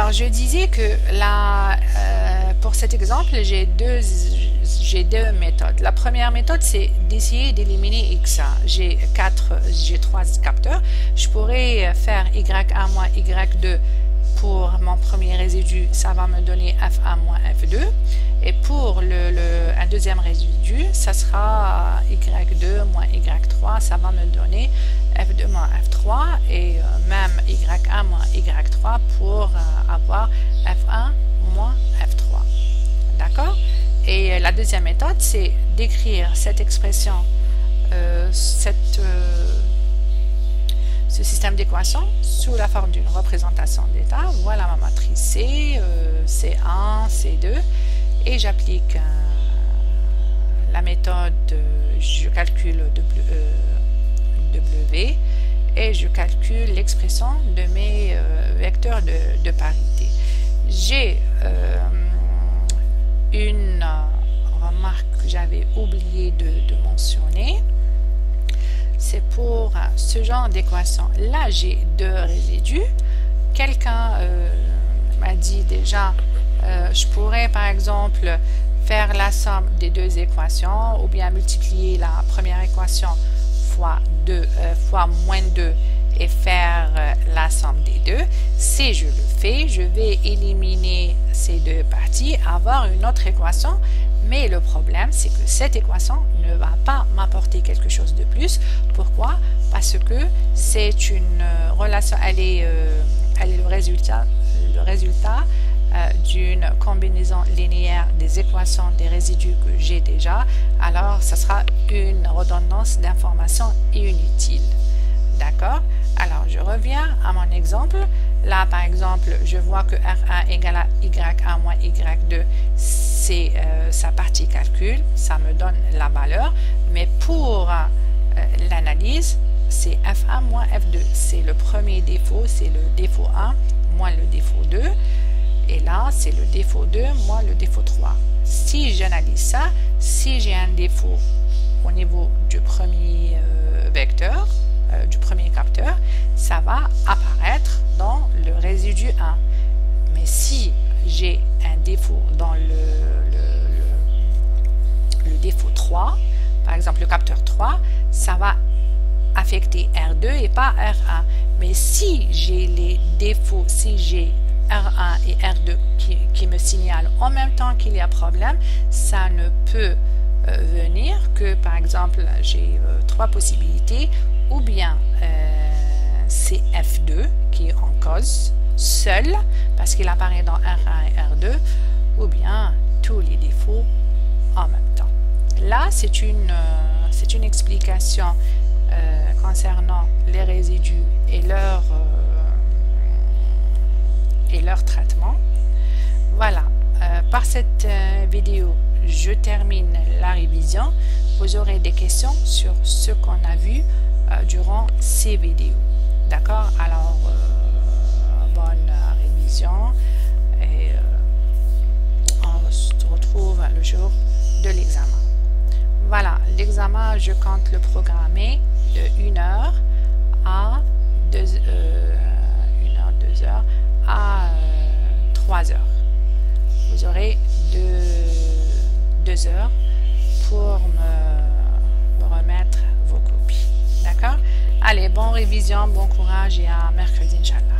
Alors, je disais que pour cet exemple, j'ai deux méthodes. La première méthode, c'est d'essayer d'éliminer X1. J'ai 3 capteurs. Je pourrais faire Y1 moins Y2 pour mon premier résidu, ça va me donner F1 moins F2. Et pour un deuxième résidu, ça sera Y2 moins Y3, ça va me donner F2 moins F3 et même Y1 moins Y3 pour avoir F1 moins F3. D'accord? Et la deuxième méthode, c'est d'écrire cette expression, ce système d'équations sous la forme d'une représentation d'état. Voilà ma matrice C, C1, C2, et j'applique la méthode, je calcule W et je calcule l'expression de mes vecteurs de parité. J'ai une remarque que j'avais oublié de mentionner. C'est pour ce genre d'équation. Là, j'ai deux résidus. Quelqu'un m'a dit déjà, je pourrais par exemple faire la somme des deux équations ou bien multiplier la première équation fois moins 2 et faire la somme des deux. Si je le fais, je vais éliminer ces deux parties, avoir une autre équation. Mais le problème, c'est que cette équation ne va pas m'apporter quelque chose de plus. Pourquoi? Parce que c'est une relation, elle est le résultat d'une combinaison linéaire des équations des résidus que j'ai déjà. Alors, ça sera une redondance d'informations inutile. D'accord? Alors, je reviens à mon exemple. Là, par exemple, je vois que R1 égale à Y1 moins Y2, c'est sa partie calcul, ça me donne la valeur. Mais pour l'analyse, c'est F1 moins F2. C'est le premier défaut, c'est le défaut 1 moins le défaut 2. Et là, c'est le défaut 2 moins le défaut 3. Si j'analyse ça, si j'ai un défaut au niveau du premier vecteur, du premier capteur, ça va apparaître dans le résidu 1. Mais si j'ai un défaut dans le défaut 3, par exemple le capteur 3, ça va affecter R2 et pas R1. Mais si j'ai les défauts, si j'ai R1 et R2 qui me signalent en même temps qu'il y a problème, ça ne peut venir que, par exemple, j'ai trois possibilités, ou bien c'est F2 qui est en cause seul, parce qu'il apparaît dans R1 et R2, ou bien tous les défauts en même temps. Là, c'est une explication concernant les résidus et leur traitement. Voilà, par cette vidéo, je termine la révision. Vous aurez des questions sur ce qu'on a vu durant ces vidéos. D'accord? Alors, bonne révision et on se retrouve le jour de l'examen. Voilà, l'examen, je compte le programmer de 1 heure à 2 heures à 3 heures. Vous aurez 2 heures pour me remettre vos copies. D'accord? Allez, bonne révision, bon courage et à mercredi, Inch'Allah.